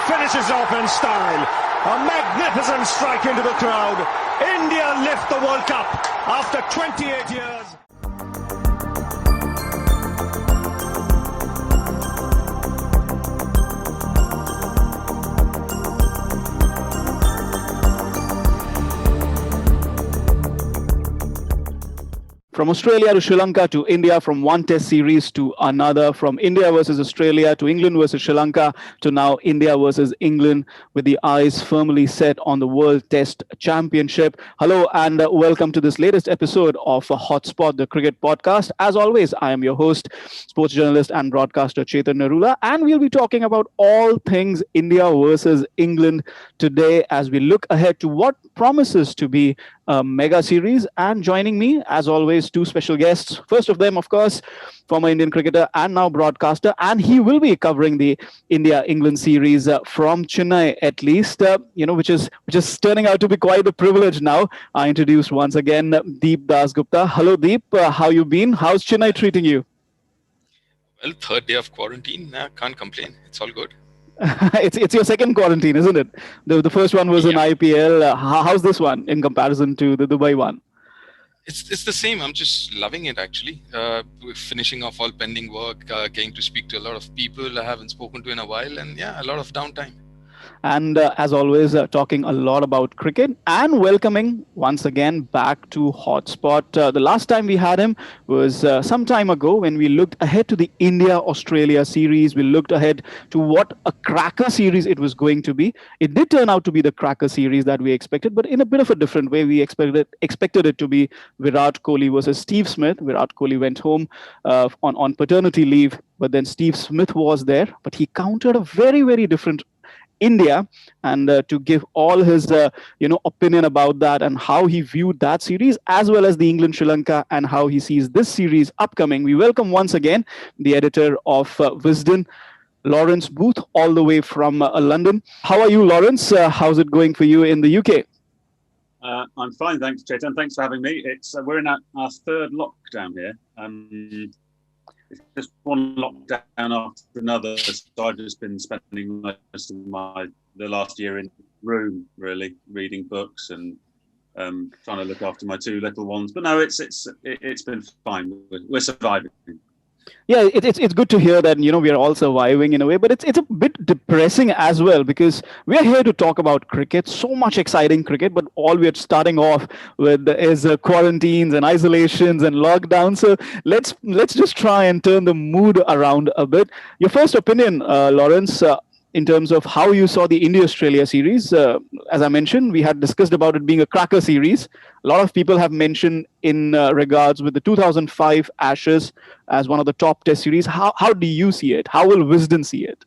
finishes off in style. A magnificent strike into the crowd. India lift the World Cup after 28 years. From Australia to Sri Lanka to India, from one test series to another, from India versus Australia to England versus Sri Lanka to now India versus England, with the eyes firmly set on the World Test Championship. Hello and welcome to this latest episode of HotSpot The Cricket Podcast. As always, I am your host, sports journalist and broadcaster Chetan Narula, and we'll be talking about all things India versus England today as we look ahead to what promises to be a mega series. And joining me, as always, two special guests. First of them, of course, former Indian cricketer and now broadcaster, and he will be covering the India-England series from Chennai, at least, which is turning out to be quite a privilege now. I introduce once again Deep Dasgupta. Hello, Deep. How you been? How's Chennai treating you? Well, third day of quarantine. Can't complain. It's all good. It's your second quarantine, isn't it? The first one was in IPL. How's this one in comparison to the Dubai one? It's the same. I'm just loving it, actually. Finishing off all pending work, getting to speak to a lot of people I haven't spoken to in a while, and a lot of downtime. And as always, talking a lot about cricket and welcoming once again back to HotSpot. The last time we had him was some time ago when we looked ahead to the India-Australia series. We looked ahead to what a cracker series it was going to be. It did turn out to be the cracker series that we expected, but in a bit of a different way. We expected it to be Virat Kohli versus Steve Smith. Virat Kohli went home on paternity leave, but then Steve Smith was there. But he countered a very, very different India, and to give all his opinion about that and how he viewed that series, as well as the England-Sri Lanka and how he sees this series upcoming, we welcome once again the editor of Wisden, Lawrence Booth, all the way from London. How are you, Lawrence? How's it going for you in the UK? I'm fine, thanks, Chetan. Thanks for having me. We're in our third lockdown here. It's just one lockdown after another, so I've just been spending most of the last year in room, really, reading books and trying to look after my two little ones. But no, it's been fine. We're surviving. Yeah, it's good to hear that, we are all surviving in a way, but it's a bit depressing as well, because we are here to talk about cricket, so much exciting cricket, but all we're starting off with is quarantines and isolations and lockdowns. So let's just try and turn the mood around a bit. Your first opinion, Lawrence, in terms of how you saw the India-Australia series. As I mentioned, we had discussed about it being a cracker series. A lot of people have mentioned in regards with the 2005 Ashes as one of the top test series. How do you see it? How will Wisden see it?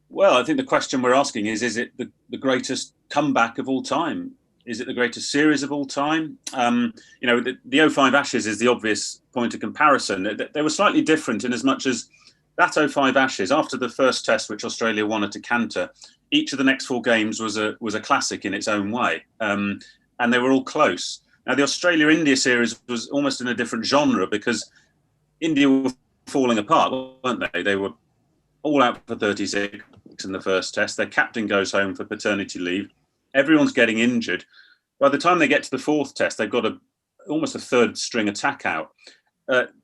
Well, I think the question we're asking is it the greatest comeback of all time? Is it the greatest series of all time? The 05 Ashes is the obvious point of comparison. They were slightly different in as much as that 05 Ashes, after the first test, which Australia won at a canter, each of the next four games was a classic in its own way. And they were all close. Now, the Australia-India series was almost in a different genre because India were falling apart, weren't they? They were all out for 36 in the first test. Their captain goes home for paternity leave. Everyone's getting injured. By the time they get to the fourth test, they've got almost a third string attack out.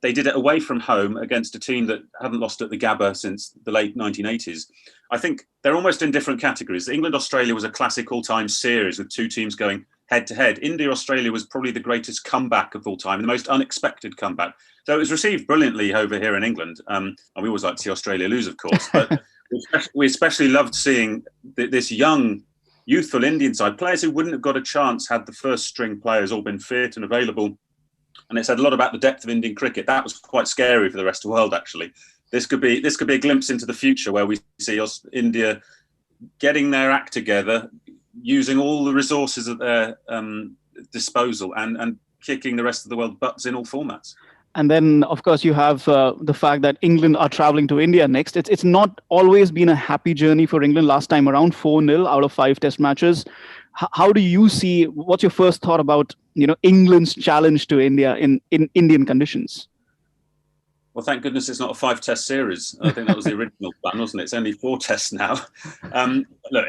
They did it away from home against a team that hadn't lost at the Gabba since the late 1980s. I think they're almost in different categories. England-Australia was a classic all-time series with two teams going head-to-head. India-Australia was probably the greatest comeback of all time, the most unexpected comeback. So it was received brilliantly over here in England. And we always like to see Australia lose, of course. But we especially loved seeing this young, youthful Indian side, players who wouldn't have got a chance had the first-string players all been fit and available. And it said a lot about the depth of Indian cricket. That was quite scary for the rest of the world, actually. This could be a glimpse into the future where we see India getting their act together, using all the resources at their disposal and kicking the rest of the world butts in all formats. And then, of course, you have the fact that England are traveling to India next. It's not always been a happy journey for England. Last time around, 4-0 out of 5 test matches. How do you see, what's your first thought about, England's challenge to India in Indian conditions? Well, thank goodness it's not a 5-test series. I think that was the original plan, wasn't it? It's only 4 tests now. Look,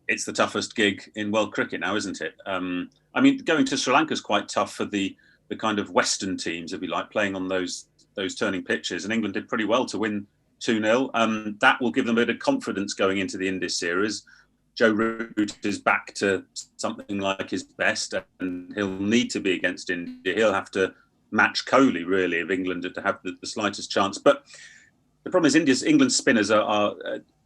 it's the toughest gig in world cricket now, isn't it? I mean, going to Sri Lanka is quite tough for the kind of Western teams, if you like, playing on those turning pitches. And England did pretty well to win 2-0. That will give them a bit of confidence going into the Indies series. Joe Root is back to something like his best, and he'll need to be against India. He'll have to match Kohli, really, if England are to have the slightest chance. But the problem is England's spinners are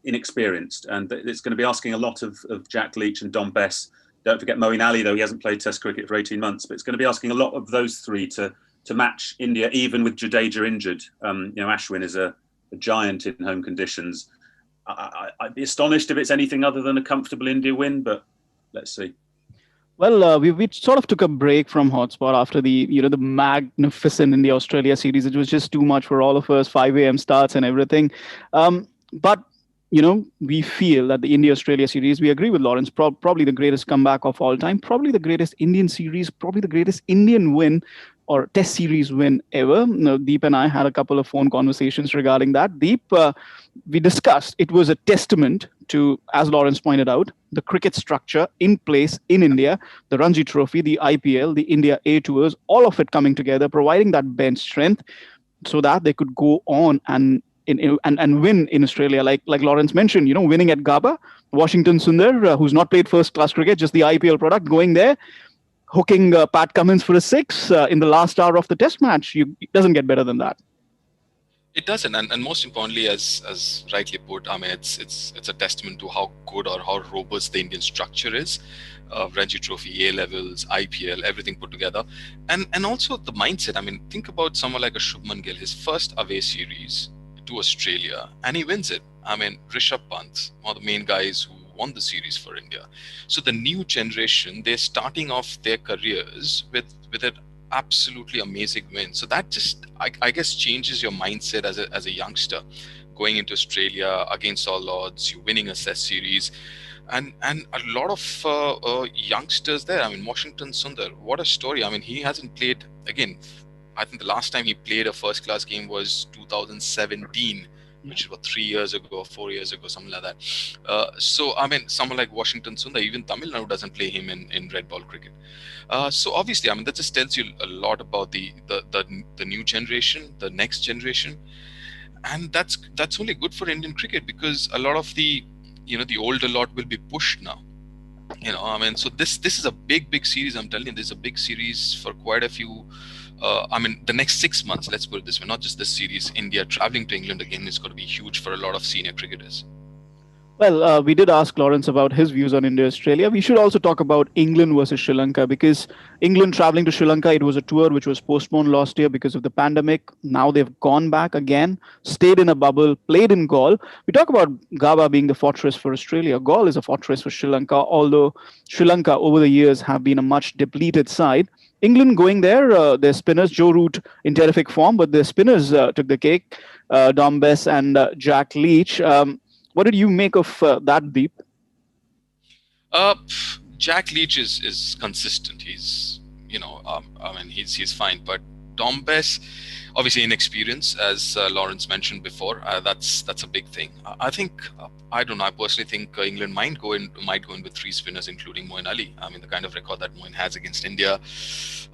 inexperienced, and it's going to be asking a lot of Jack Leach and Dom Bess. Don't forget Moeen Ali, though he hasn't played Test cricket for 18 months, but it's going to be asking a lot of those three to match India, even with Jadeja injured. Ashwin is a giant in home conditions. I'd be astonished if it's anything other than a comfortable India win, but let's see. Well, we sort of took a break from HotSpot after the magnificent India Australia series. It was just too much for all of us, 5 a.m. starts and everything. But we feel that the India Australia series, we agree with Lawrence, probably the greatest comeback of all time, probably the greatest Indian series, probably the greatest Indian win or Test series win ever. Deep and I had a couple of phone conversations regarding that. Deep, we discussed it was a testament to, as Lawrence pointed out, the cricket structure in place in India, the Ranji Trophy, the IPL, the India A Tours, all of it coming together, providing that bench strength so that they could go on and win in Australia, like Lawrence mentioned, winning at Gaba, Washington Sundar, who's not played first-class cricket, just the IPL product, going there, hooking Pat Cummins for a 6 in the last hour of the Test match. It doesn't get better than that. It doesn't, and most importantly, as rightly put, I mean, it's a testament to how good or how robust the Indian structure is. Ranji Trophy, A levels, IPL, everything put together, and also the mindset. I mean, think about someone like a Shubman Gill, his first away series to Australia, and he wins it. I mean, Rishabh Pant, one of the main guys who won the series for India. So the new generation, they're starting off their careers with an absolutely amazing win. So that just, I guess, changes your mindset as a youngster going into Australia against all odds. You're winning a Test series, and a lot of youngsters there. I mean, Washington Sundar, what a story. I mean, he hasn't played again. I think the last time he played a first-class game was 2017, which was 3 years ago or 4 years ago, something like that. So, I mean, someone like Washington Sundar, even Tamil Nadu doesn't play him in red ball cricket. So, obviously, I mean, that just tells you a lot about the new generation, the next generation. And that's only good for Indian cricket, because a lot of the older lot will be pushed now. I mean, so this is a big series. I'm telling you, this is a big series for quite a few. I mean, the next 6 months, let's put it this way, not just this series. India traveling to England again is going to be huge for a lot of senior cricketers. Well, we did ask Lawrence about his views on India-Australia. We should also talk about England versus Sri Lanka, because England traveling to Sri Lanka, it was a tour which was postponed last year because of the pandemic. Now they've gone back again, stayed in a bubble, played in Galle. We talk about Gaba being the fortress for Australia. Galle is a fortress for Sri Lanka, although Sri Lanka over the years have been a much depleted side. England going there, their spinners, Joe Root in terrific form, but their spinners took the cake, Dom Bess and Jack Leach. What did you make of that, Deep? Jack Leach is consistent. He's, I mean, he's fine. But Dom Bess, obviously inexperience, as Lawrence mentioned before. That's a big thing. I think, I don't know, I personally think England might go in with 3 spinners, including Moeen Ali. I mean, the kind of record that Moeen has against India.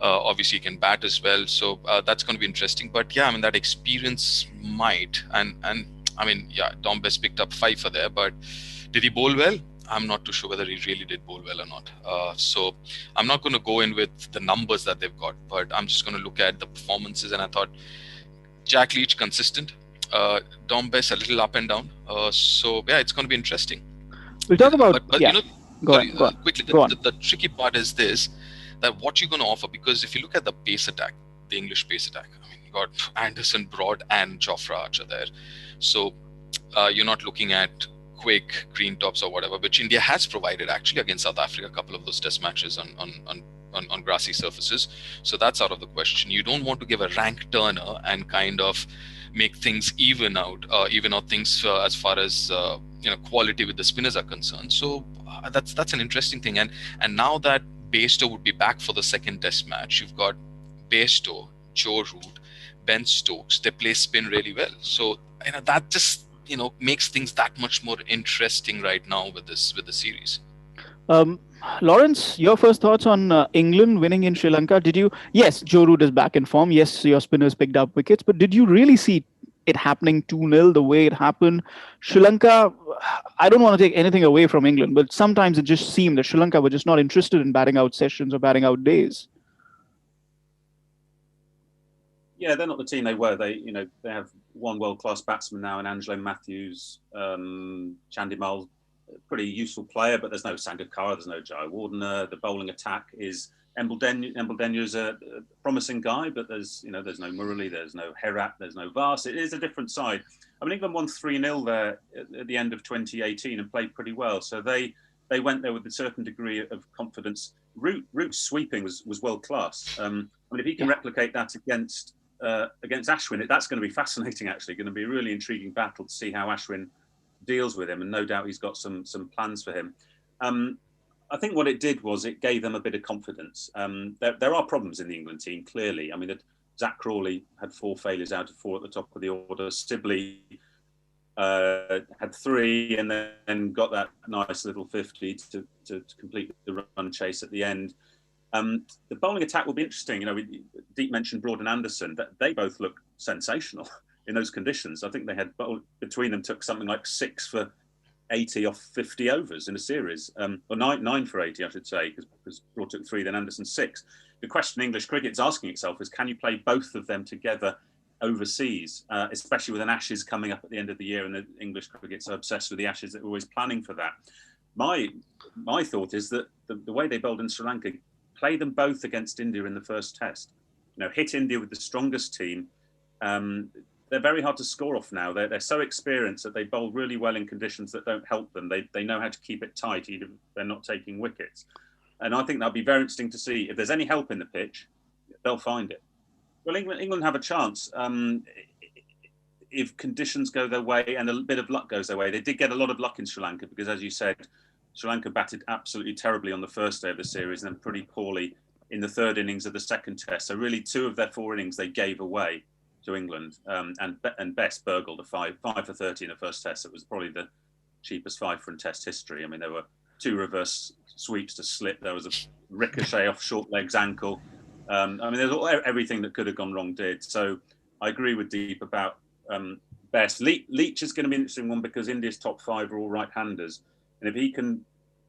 Obviously, he can bat as well. So that's going to be interesting. But yeah, I mean, that experience might. And I mean, yeah, Dom Bess picked up 5 for there. But did he bowl well? I'm not too sure whether he really did bowl well or not. So I'm not going to go in with the numbers that they've got, but I'm just going to look at the performances. And I thought Jack Leach consistent, Dom Bess a little up and down. So yeah, it's going to be interesting. We'll talk about. But yeah. Go on. Quickly, the tricky part is this: that what you're going to offer, because if you look at the pace attack, the English pace attack, I mean, you got Anderson, Broad, and Jofra Archer there. So you're not looking at quick green tops or whatever, which India has provided actually against South Africa, a couple of those Test matches on grassy surfaces. So that's out of the question. You don't want to give a rank turner and kind of make things even out things as far as quality with the spinners are concerned. So that's an interesting thing. And now that Bairstow would be back for the second Test match, you've got Bairstow, Joe Root, bench Stokes, they play spin really well. So that just makes things that much more interesting right now with the series. Lawrence, your first thoughts on England winning in Sri Lanka? Yes, Joe Root is back in form. Yes, your spinners picked up wickets, but did you really see it happening 2-0 the way it happened? Sri Lanka, I don't want to take anything away from England, but sometimes it just seemed that Sri Lanka were just not interested in batting out sessions or batting out days. Yeah, they're not the team they were. They have one world-class batsman now in Angelo Matthews, Chandimal, pretty useful player, but there's no Sangakkara, there's no Jai Wardener. The bowling attack is Embledenu is a promising guy, but there's no Murali, there's no Herat, there's no Vas. It is a different side. I mean, England won 3-0 there at the end of 2018 and played pretty well. So they went there with a certain degree of confidence. Root's sweeping was world class. I mean, if he can replicate that against Ashwin, that's going to be fascinating. Actually, going to be a really intriguing battle to see how Ashwin deals with him, and no doubt he's got some plans for him. I think what it did was it gave them a bit of confidence. There are problems in the England team, clearly. I mean, Zach Crawley had 4 failures out of 4 at the top of the order. Sibley had 3 and then got that nice little 50 to complete the run chase at the end. The bowling attack will be interesting. Deep mentioned Broad and Anderson. That they both look sensational in those conditions. I think they had, between them, took something like 6 for 80 off 50 overs in a series, or 9 for 80, I should say, because Broad took 3, then Anderson 6. The question English cricket's asking itself is, can you play both of them together overseas, especially with an Ashes coming up at the end of the year, and the English cricket's obsessed with the Ashes. They're always planning for that. My thought is that the way they bowled in Sri Lanka, play them both against India in the first test. Hit India with the strongest team. They're very hard to score off now. They're so experienced that they bowl really well in conditions that don't help them. They know how to keep it tight, even if they're not taking wickets. And I think that'll be very interesting to see. If there's any help in the pitch, they'll find it. Well, England have a chance if conditions go their way and a bit of luck goes their way. They did get a lot of luck in Sri Lanka because, as you said, Sri Lanka batted absolutely terribly on the first day of the series and then pretty poorly in the third innings of the second test. So really 2 of their 4 innings they gave away to England, and Best burgled a 5 for 30 in the first test. It was probably the cheapest 5 in test history. I mean, there were 2 reverse sweeps to slip. There was a ricochet off short leg's ankle. I mean, there's everything that could have gone wrong did. So I agree with Deep about Best. Leach is going to be an interesting one because India's top 5 are all right-handers, and if he can,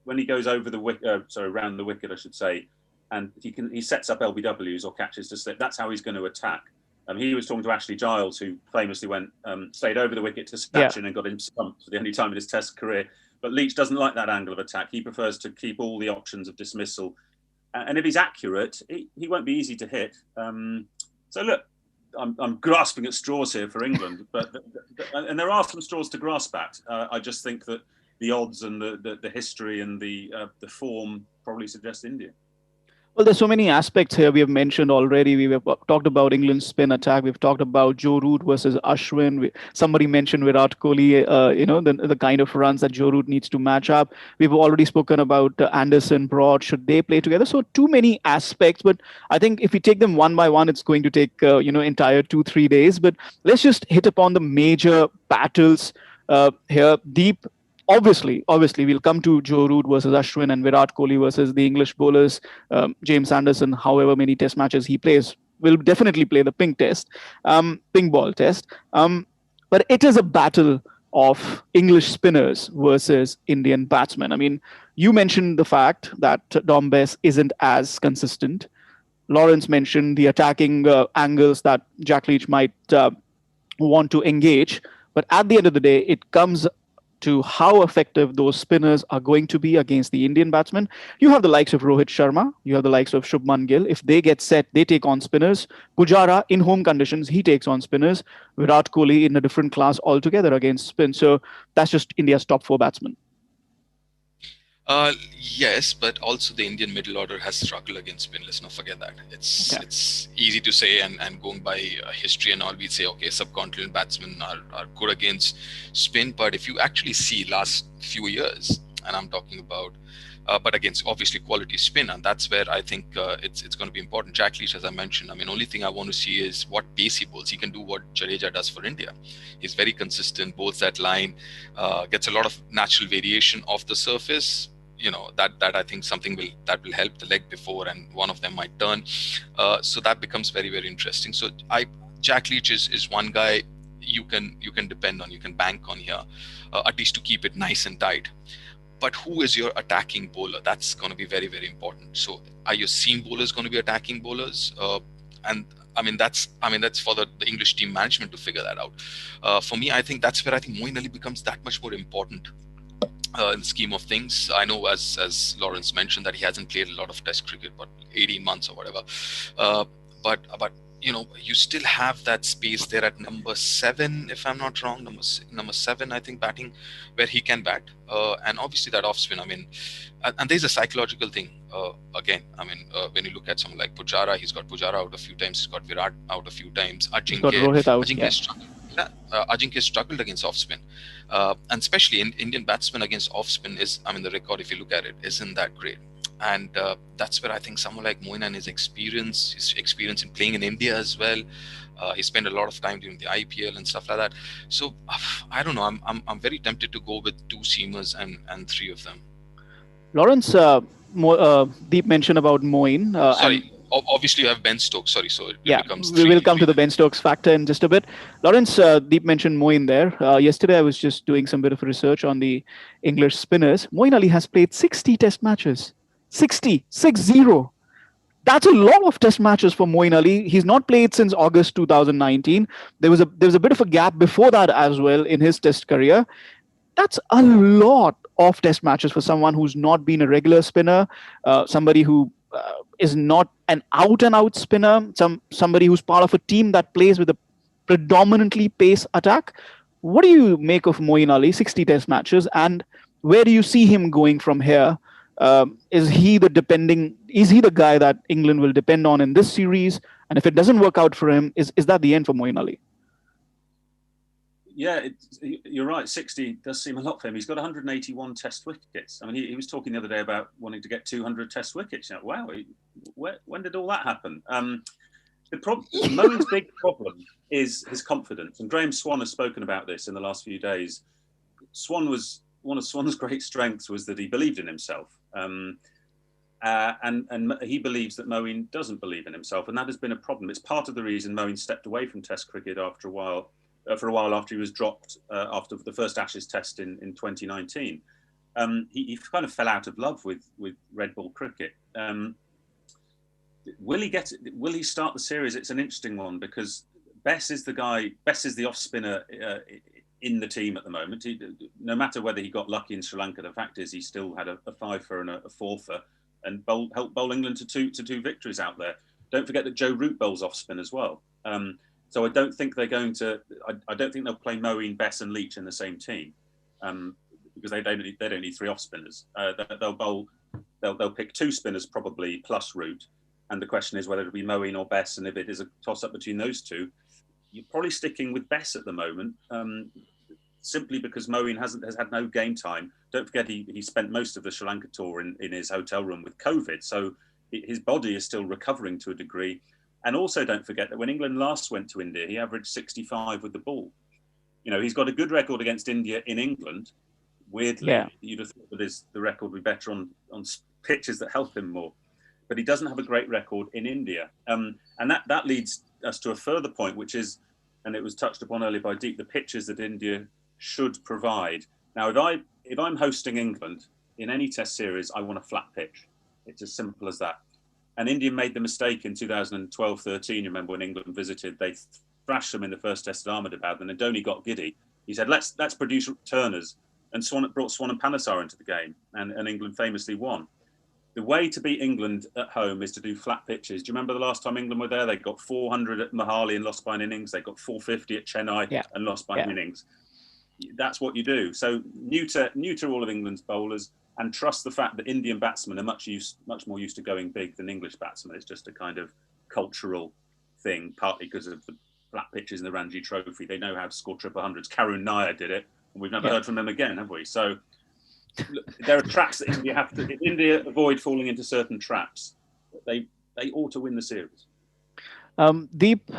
when he goes over the wicket, around the wicket, I should say, and he sets up LBWs or catches to slip. That's how he's going to attack. He was talking to Ashley Giles, who famously stayed over the wicket to Sachin and got him stumped for the only time in his Test career. But Leach doesn't like that angle of attack. He prefers to keep all the options of dismissal. And if he's accurate, he won't be easy to hit. So look, I'm grasping at straws here for England, and there are some straws to grasp at. I just think that the odds and the history and the form probably suggest India. Well, there's so many aspects here we have mentioned already. We have talked about England's spin attack. We've talked about Joe Root versus Ashwin. Somebody mentioned Virat Kohli, the kind of runs that Joe Root needs to match up. We've already spoken about Anderson, Broad. Should they play together? So too many aspects. But I think if we take them one by one, it's going to take, entire 2-3 days. But let's just hit upon the major battles here. Deep. Obviously, we'll come to Joe Root versus Ashwin and Virat Kohli versus the English bowlers. James Anderson, however many test matches he plays, will definitely play the pink ball test. But it is a battle of English spinners versus Indian batsmen. I mean, you mentioned the fact that Dom Bess isn't as consistent. Lawrence mentioned the attacking angles that Jack Leach might want to engage. But at the end of the day, it comes to how effective those spinners are going to be against the Indian batsmen. You have the likes of Rohit Sharma, you have the likes of Shubman Gill. If they get set, they take on spinners. Pujara, in home conditions, he takes on spinners. Virat Kohli in a different class altogether against spin. So that's just India's top 4 batsmen. Yes, but also the Indian middle order has struggled against spin. Let's not forget that. It's easy to say, and going by history and all, we'd say, okay, subcontinental batsmen are good against spin. But if you actually see last few years, and I'm talking about, but against obviously quality spin, and that's where I think it's going to be important. Jack Leach, as I mentioned, I mean, only thing I want to see is what pace he bowls. He can do what Jadeja does for India. He's very consistent, bowls that line, gets a lot of natural variation off the surface. That I think something will help the leg before, and one of them might turn. So that becomes very, very interesting. So Jack Leach is one guy you can depend on, you can bank on here, at least to keep it nice and tight. But who is your attacking bowler? That's going to be very, very important. So are your seam bowlers going to be attacking bowlers? And that's for the English team management to figure that out. For me, I think that's where I think Moeen Ali becomes that much more important in the scheme of things. I know, as Lawrence mentioned, that he hasn't played a lot of Test cricket, but 18 months or whatever. But you still have that space there at number 7, if I'm not wrong, number 7, I think, batting, where he can bat, and obviously that off spin. I mean, and there's a psychological thing again. I mean, when you look at someone like Pujara, he's got Pujara out a few times, he's got Virat out a few times. He's got Rohit out. Ajinkya struggled against off spin, and especially in Indian batsmen against off spin the record, if you look at it, isn't that great. And that's where I think someone like Moeen and his experience in playing in India as well. He spent a lot of time during the IPL and stuff like that. So I don't know. I'm very tempted to go with 2 seamers and 3 of them. Lawrence, Deep mentioned about Moeen. Obviously you have Ben Stokes. Sorry, so it becomes 3. We will come to the Ben Stokes factor in just a bit. Lawrence, Deep mentioned Moeen there. Yesterday I was just doing some bit of research on the English spinners. Moeen Ali has played 60 Test matches. 60. That's a lot of Test matches for Moeen Ali. He's not played since August 2019. There was a bit of a gap before that as well in his Test career. That's a lot of Test matches for someone who's not been a regular spinner, somebody who is not an out-and-out spinner, somebody who's part of a team that plays with a predominantly pace attack. What do you make of Moeen Ali? 60 Test matches, and where do you see him going from here? Is he the guy that England will depend on in this series? And if it doesn't work out for him, is that the end for Moeen Ali? Yeah, you're right. 60 does seem a lot for him. He's got 181 Test wickets. I mean, he was talking the other day about wanting to get 200 Test wickets. Wow, when did all that happen? Moeen's big problem is his confidence. And Graham Swan has spoken about this in the last few days. One of Swan's great strengths was that he believed in himself. And he believes that Moeen doesn't believe in himself, and that has been a problem. It's part of the reason Moeen stepped away from Test cricket for a while after he was dropped after the first Ashes Test in 2019. He kind of fell out of love with red ball cricket. Will he start the series? It's an interesting one, because Bess is the off spinner in the team at the moment. No matter whether he got lucky in Sri Lanka, the fact is he still had a 5-fer and a 4-fer, and helped bowl England to two victories out there. Don't forget that Joe Root bowls off spin as well. So I don't think they're going to. I don't think they'll play Moeen, Bess, and Leach in the same team, because they don't need 3 off spinners. They'll pick 2 spinners probably plus Root, and the question is whether it'll be Moeen or Bess. And if it is a toss up between those 2, you're probably sticking with Bess at the moment, simply because Moeen has had no game time. Don't forget he spent most of the Sri Lanka tour in his hotel room with COVID, so his body is still recovering to a degree. And also don't forget that when England last went to India, he averaged 65 with the ball. He's got a good record against India in England. Weirdly, you'd have thought that the record would be better on pitches that help him more. But he doesn't have a great record in India. And that leads us to a further point, which is, and it was touched upon earlier by Deep, the pitches that India should provide. Now, if I'm hosting England in any Test series, I want a flat pitch. It's as simple as that. And India made the mistake in 2012-13. You remember when England visited, they thrashed them in the first Test at Ahmedabad, and then Dhoni got giddy. He said, let's produce turners, and brought Swan and Panesar into the game, and England famously won. The way to beat England at home is to do flat pitches. Do you remember the last time England were there? They got 400 at Mohali and lost by an innings. They got 450 at Chennai and lost by an innings. That's what you do. So neuter all of England's bowlers, and trust the fact that Indian batsmen are much more used to going big than English batsmen. It's just a kind of cultural thing, partly because of the flat pitches in the Ranji Trophy. They know how to score triple hundreds. Karun Nair did it, and we've never heard from him again, have we? So there are traps that India have to. If India avoid falling into certain traps, they ought to win the series. Deep,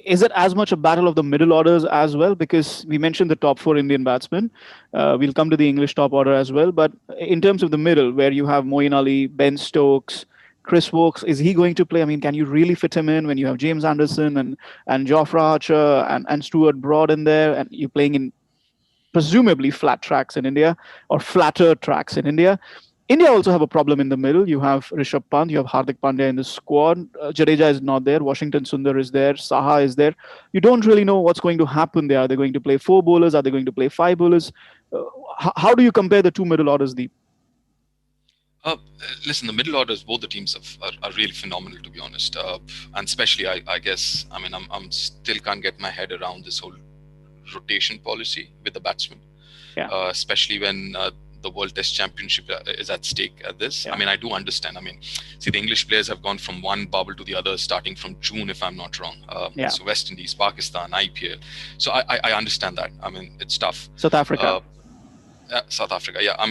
is it as much a battle of the middle orders as well? Because we mentioned the top 4 Indian batsmen. We'll come to the English top order as well. But in terms of the middle, where you have Moeen Ali, Ben Stokes, Chris Woakes, is he going to play? I mean, can you really fit him in when you have James Anderson and Jofra Archer and Stuart Broad in there, and you're playing in presumably flat tracks in India or flatter tracks in India? India also have a problem in the middle. You have Rishabh Pant, you have Hardik Pandya in the squad. Jadeja is not there. Washington Sundar is there. Saha is there. You don't really know what's going to happen there. Are they going to play 4 bowlers? Are they going to play 5 bowlers? How do you compare the 2 middle orders, Deep? Listen, the middle orders, both the teams are really phenomenal, to be honest. And especially, I guess, I mean, I'm still can't get my head around this whole rotation policy with the batsmen, especially when the World Test Championship is at stake at this. I mean, I do understand. I mean, see, the English players have gone from one bubble to the other starting from June, if I'm not wrong. So West Indies, Pakistan, IPL. So I understand that. I mean, it's tough. South Africa. South Africa, yeah. I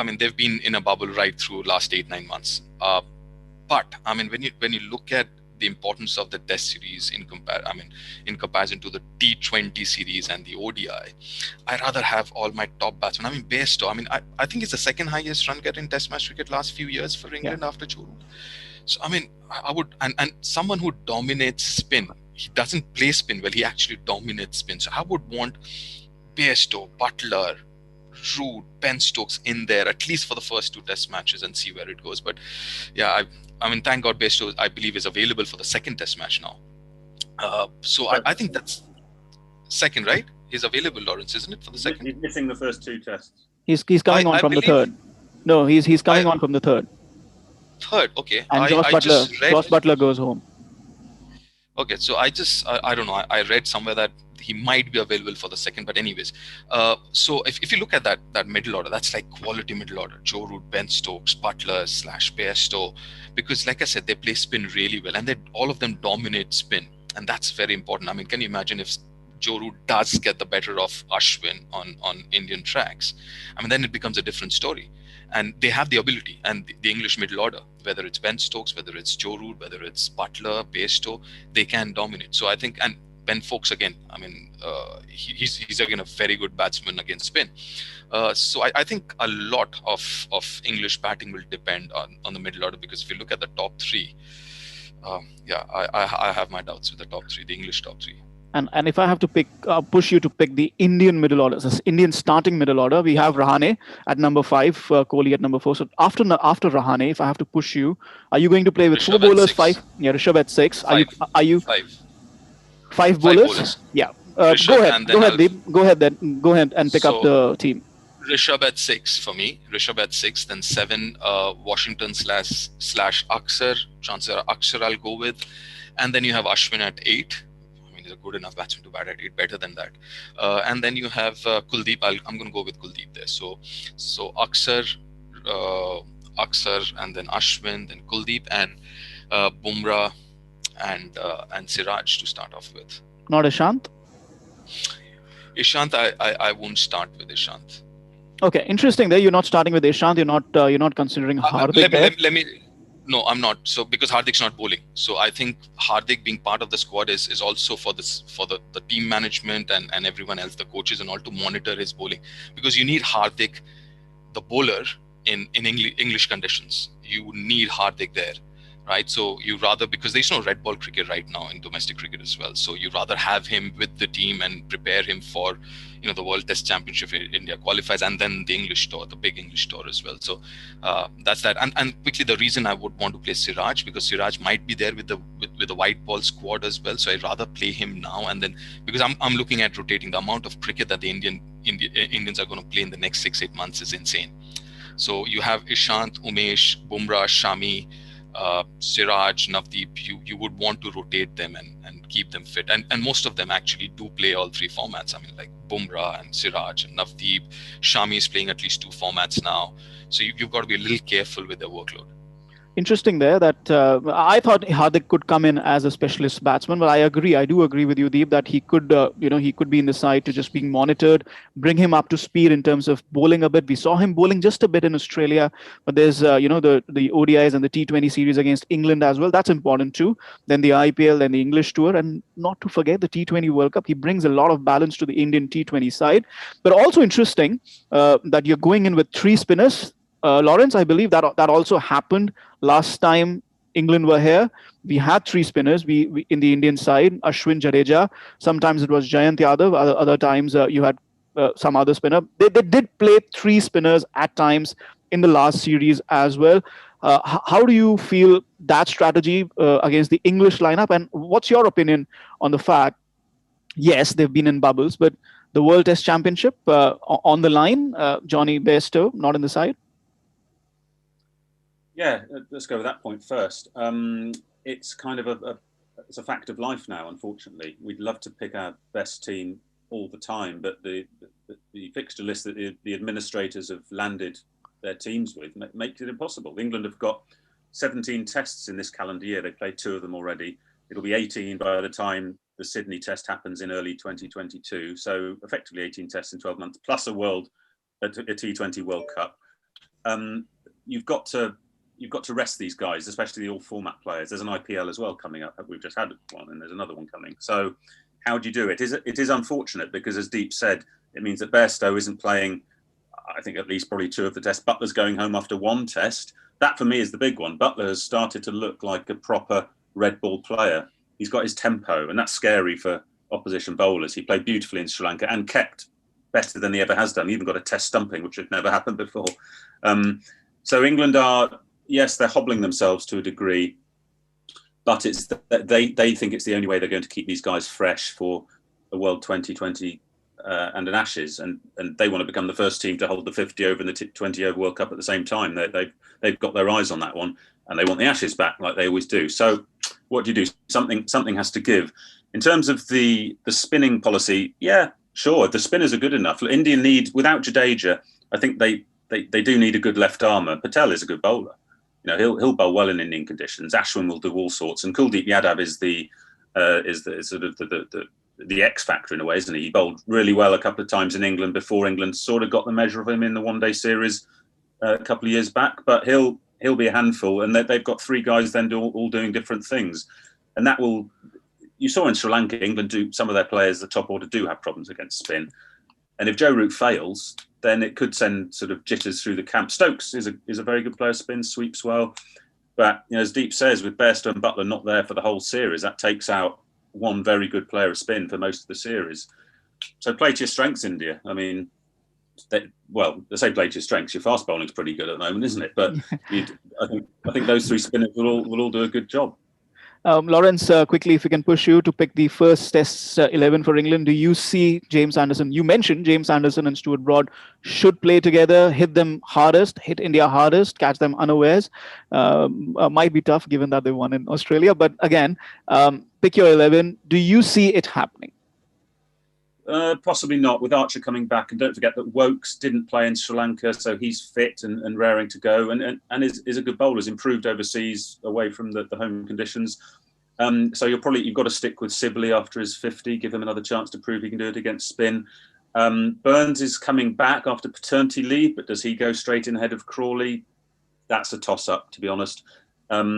mean, they've been in a bubble right through last 8-9 months. But I mean, when you look at the importance of the Test series in comparison to the T20 series and the ODI, I'd rather have all my top batsmen. I mean, Bairstow. I mean, I think it's the second highest run getter in Test match cricket last few years for England after Joe Root. So I mean, I would and someone who dominates spin. He doesn't play spin well. He actually dominates spin. So I would want Bairstow, Butler, Root, Ben Stokes in there at least for the first 2 Test matches and see where it goes. But yeah, I mean, thank God Bairstow, I believe, is available for the second Test match now. So I think that's second, right? He's available, Lawrence, isn't it, for the second? He's missing the first 2 tests. He's coming on from the third. No, he's coming on from the third. Third, okay. And Josh Butler goes home. Okay, so I don't know. I read somewhere that he might be available for the second, but anyways. So if you look at that middle order, that's like quality middle order. Joe Root, Ben Stokes, Butler / Bairstow, because like I said, they play spin really well, and all of them dominate spin, and that's very important. I mean, can you imagine if Joe Root does get the better of Ashwin on Indian tracks? I mean, then it becomes a different story. And they have the ability, and the English middle order, whether it's Ben Stokes, whether it's Joe Root, whether it's Butler, Bairstow, they can dominate. So I think, and Ben Foakes again, I mean, he's again a very good batsman against spin. So I think a lot of English batting will depend on the middle order, because if you look at the top 3, I have my doubts with the top 3, the English top 3. And if I have to push you to pick the Indian middle order, so Indian starting middle order, we have Rahane at number 5, Kohli at number 4. So after Rahane, if I have to push you, are you going to play with Rishabh 4 bowlers, 6. 5? Yeah, Rishabh at 6. Are you 5? 5 bowlers? Yeah. Go ahead, Deep. Go ahead and pick up the team. Rishabh at 6 for me. Rishabh at 6, then 7, Washington / Akshar. Chances are Akshar I'll go with. And then you have Ashwin at 8. He's a good enough batsman to bat at 8, better than that. And then you have Kuldeep. I'm going to go with Kuldeep there. So Akshar, and then Ashwin, then Kuldeep, and Bumrah and Siraj to start off with. Not Ishant? Ishant, I won't start with Ishant. Okay, interesting there. You're not starting with Ishant. You're not considering Hardik. No, I'm not. So because Hardik's not bowling, so I think Hardik being part of the squad is also for the team management and everyone else, the coaches and all, to monitor his bowling, because you need Hardik, the bowler, in English conditions. You need Hardik there, right? So you rather, because there's no red ball cricket right now in domestic cricket as well, so you rather have him with the team and prepare him for the World Test Championship India qualifies, and then the English tour, the big English tour as well. So that's that. And quickly, the reason I would want to play Siraj, because Siraj might be there with the white ball squad as well. So I'd rather play him now, and then, because I'm looking at rotating. The amount of cricket that the Indians are going to play in the next 6-8 months is insane. So you have Ishant, Umesh, Bumrah, Shami, Siraj, Navdeep. You would want to rotate them and keep them fit, and most of them actually do play all 3 formats. I mean, like Bumrah and Siraj and Navdeep. Shami is playing at least 2 formats now, so you've got to be a little careful with their workload. Interesting there that I thought Hardik could come in as a specialist batsman, but I do agree with you, Deep, that he could, he could be in the side to just being monitored, bring him up to speed in terms of bowling a bit. We saw him bowling just a bit in Australia, but there's, the ODIs and the T20 series against England as well. That's important too. Then the IPL, then the English tour, and not to forget the T20 World Cup. He brings a lot of balance to the Indian T20 side. But also interesting that you're going in with three spinners. Lawrence, I believe that also happened last time England were here. We had three spinners. We in the Indian side, Ashwin, Jadeja. Sometimes it was Jayant Yadav. Other times you had some other spinner. They did play three spinners at times in the last series as well. How do you feel that strategy against the English lineup? And what's your opinion on the fact, yes, they've been in bubbles, but the World Test Championship on the line, Johnny Bairstow not in the side? Yeah, let's go with that point first. It's kind of it's a fact of life now, unfortunately. We'd love to pick our best team all the time, but the fixture list that the administrators have landed their teams with makes it impossible. England have got 17 tests in this calendar year. They played 2 of them already. It'll be 18 by the time the Sydney test happens in early 2022. So effectively 18 tests in 12 months, plus a T20 World Cup. You've got to rest these guys, especially the all-format players. There's an IPL as well coming up. We've just had one, and there's another one coming. So how do you do it? It is unfortunate because, as Deep said, it means that Bairstow isn't playing, I think, at least probably 2 of the tests. Butler's going home after 1 test. That, for me, is the big one. Butler has started to look like a proper red ball player. He's got his tempo, and that's scary for opposition bowlers. He played beautifully in Sri Lanka and kept better than he ever has done. He even got a test stumping, which had never happened before. So England are... Yes, they're hobbling themselves to a degree, but they think it's the only way they're going to keep these guys fresh for a World 2020 and an Ashes, and they want to become the first team to hold the 50 over and the 20 over World Cup at the same time. They've got their eyes on that one, and they want the Ashes back like they always do. So what do you do? Something has to give. In terms of the spinning policy, yeah, sure, the spinners are good enough. India need, without Jadeja, I think they do need a good left armour. Patel is a good bowler. He'll bowl well in Indian conditions. Ashwin will do all sorts, and Kuldeep Yadav is the sort of the X factor in a way, isn't he? He bowled really well a couple of times in England before England sort of got the measure of him in the one-day series a couple of years back. But he'll be a handful, and they've got 3 guys then all doing different things, and that will. You saw in Sri Lanka, England some of their players, the top order, do have problems against spin, and if Joe Root fails, then it could send sort of jitters through the camp. Stokes is a very good player, spins, sweeps well. But, as Deep says, with Bairstow and Butler not there for the whole series, that takes out one very good player of spin for most of the series. So play to your strengths, India. I mean, they say play to your strengths. Your fast bowling's pretty good at the moment, isn't it? But I think those 3 spinners will all do a good job. Lawrence, quickly, if we can push you to pick the first Test 11 for England, do you see James Anderson? You mentioned James Anderson and Stuart Broad should play together, hit India hardest, catch them unawares. Might be tough given that they won in Australia. But again, pick your 11. Do you see it happening? Possibly not, with Archer coming back. And don't forget that Wokes didn't play in Sri Lanka, so he's fit and raring to go, and is a good bowler. Has improved overseas away from the home conditions. So you've got to stick with Sibley after his 50, give him another chance to prove he can do it against spin. Burns is coming back after paternity leave, but does he go straight in ahead of Crawley? That's a toss-up, to be honest. But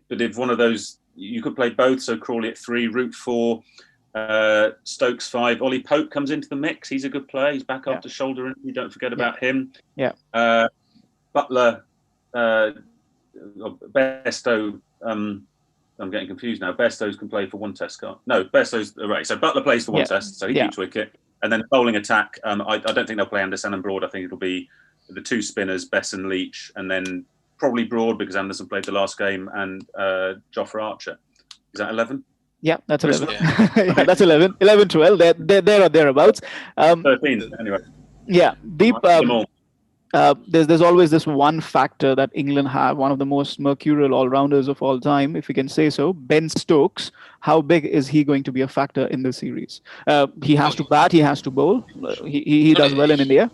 if one of those, you could play both, so Crawley at 3, Root 4, Stokes 5. Ollie Pope comes into the mix. He's a good player. He's back after shoulder injury. Don't forget about him. Yeah. Butler, Bairstow. I'm getting confused now. Bairstow can play for 1 test. No, Bairstow's right. So Butler plays for 1 test. So he keeps wicket. And then bowling attack. I don't think they'll play Anderson and Broad. I think it'll be the 2 spinners, Bess and Leach, and then probably Broad because Anderson played the last game, and Jofra Archer. Is that 11? Yeah, that's 11. Yeah, that's 11. 11, 12. They're or thereabouts. 13, anyway. Yeah, Deep. There's always this one factor that England have, one of the most mercurial all-rounders of all time, if we can say so, Ben Stokes. How big is he going to be a factor in this series? He has to bat, he has to bowl. He does well in India.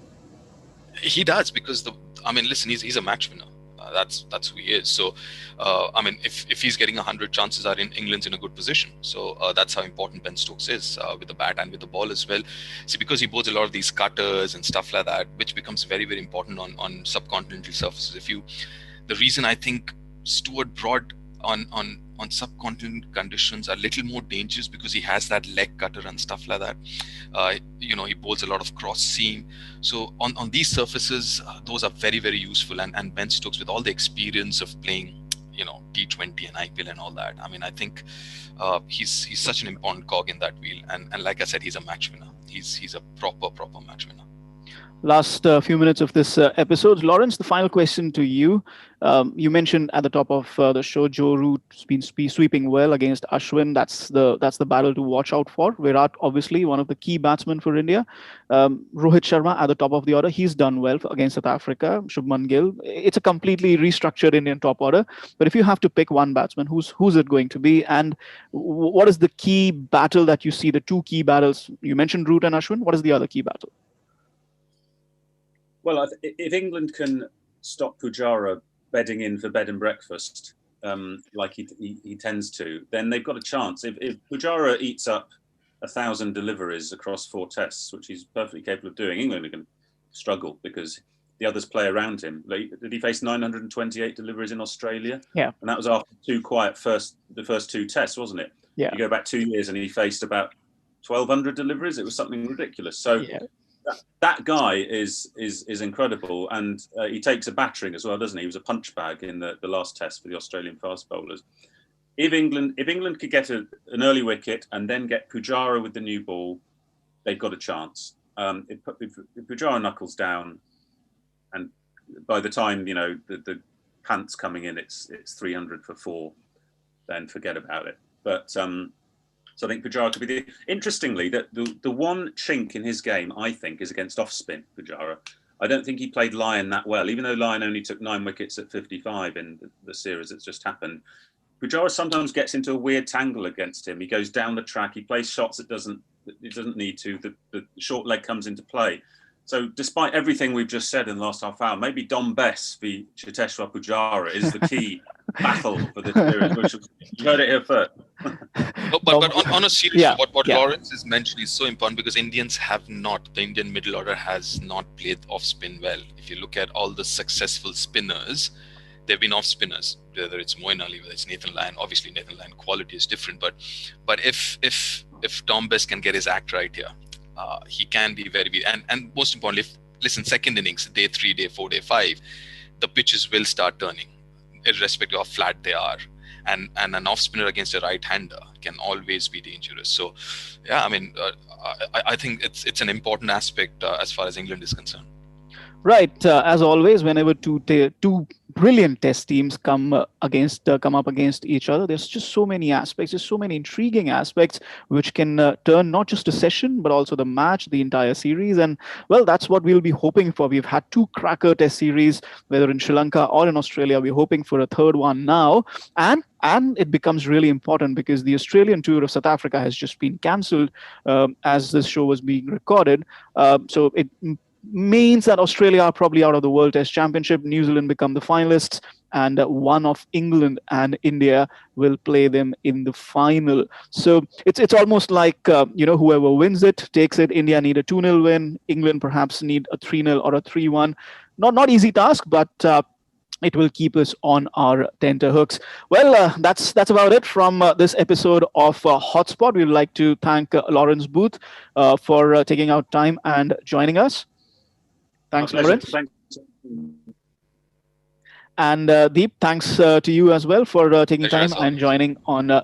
He does because listen, he's a match winner. That's who he is. So, if he's getting 100 chances, England's in a good position. So that's how important Ben Stokes is with the bat and with the ball as well. See, because he bowls a lot of these cutters and stuff like that, which becomes very, very important on subcontinental surfaces. The reason I think Stuart Broad on subcontinental conditions are a little more dangerous because he has that leg cutter and stuff like that. He bowls a lot of cross seam. So on these surfaces, those are very, very useful. And Ben Stokes, with all the experience of playing, T20 and IPL and all that, I think he's such an important cog in that wheel. And like I said, he's a match winner. He's a proper match winner. Last few minutes of this episode. Lawrence, the final question to you. You mentioned at the top of the show, Joe Root's been sweeping well against Ashwin. That's the battle to watch out for. Virat, obviously, one of the key batsmen for India. Rohit Sharma at the top of the order. He's done well against South Africa. Shubman Gill. It's a completely restructured Indian top order. But if you have to pick one batsman, who's it going to be? And what is the key battle that you see, the two key battles? You mentioned Root and Ashwin. What is the other key battle? Well, if England can stop Pujara bedding in for bed and breakfast, like he tends to, then they've got a chance. If Pujara eats up 1,000 deliveries across 4 tests, which he's perfectly capable of doing, England are going to struggle because the others play around him. Did he face 928 deliveries in Australia? Yeah. And that was after the first 2 tests, wasn't it? Yeah. You go back 2 years and he faced about 1,200 deliveries. It was something ridiculous. So. Yeah. That guy is incredible, and he takes a battering as well, doesn't he? He was a punch bag in the last test for the Australian fast bowlers. If England could get an early wicket and then get Pujara with the new ball, they've got a chance. If Pujara knuckles down, and by the time the pants coming in, it's 300 for 4, then forget about it. But so I think Pujara could be interestingly, that the one chink in his game, I think, is against off-spin, Pujara. I don't think he played Lyon that well, even though Lyon only took 9 wickets at 55 in the series that's just happened. Pujara sometimes gets into a weird tangle against him. He goes down the track, he plays shots that he doesn't need to, the short leg comes into play. So despite everything we've just said in the last half hour, maybe Dom Bess v Cheteshwar Pujara is the key battle for this series, which you heard it here first. But on a serious note, what Yeah. Lawrence is mentioning is so important because the Indian middle order has not played off spin well. If you look at all the successful spinners, they've been off spinners, whether it's Moeen Ali, whether it's Nathan Lyon. Obviously, Nathan Lyon quality is different, but if Dom Bess can get his act right here, he can be very, and most importantly, second innings, day 3, day 4, day 5, the pitches will start turning, irrespective of how flat they are. And an off spinner against a right hander can always be dangerous. So, yeah, I think it's an important aspect as far as England is concerned. Right. As always, whenever two brilliant test teams come up against each other, there's just so many aspects, there's so many intriguing aspects which can turn not just a session, but also the match, the entire series. And well, that's what we'll be hoping for. We've had 2 cracker test series, whether in Sri Lanka or in Australia. We're hoping for a third one now. And it becomes really important because the Australian tour of South Africa has just been cancelled as this show was being recorded. So it means that Australia are probably out of the World Test Championship. New Zealand become the finalists, and one of England and India will play them in the final. So it's almost like whoever wins it takes it. India need a 2-0 win. England perhaps need a 3-0 or a 3-1. Not easy task, but it will keep us on our tenterhooks. Well, that's about it from this episode of Hotspot. We'd like to thank Lawrence Booth for taking out time and joining us. Thanks, Lawrence. Thanks. And Deep, thanks to you as well for taking time and joining on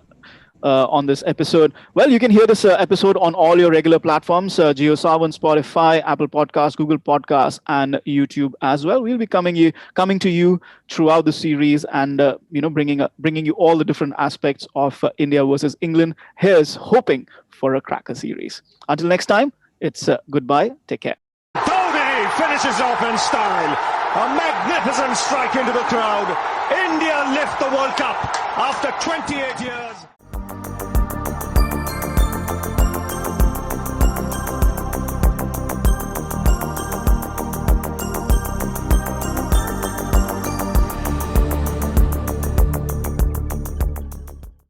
this episode. Well, you can hear this episode on all your regular platforms, JioSaavn, Spotify, Apple Podcasts, Google Podcasts, and YouTube as well. We'll be coming to you throughout the series and bringing you all the different aspects of India versus England. Here's hoping for a cracker series. Until next time, it's goodbye. Take care. Finishes off in style. A magnificent strike into the crowd. India lift the World Cup after 28 years.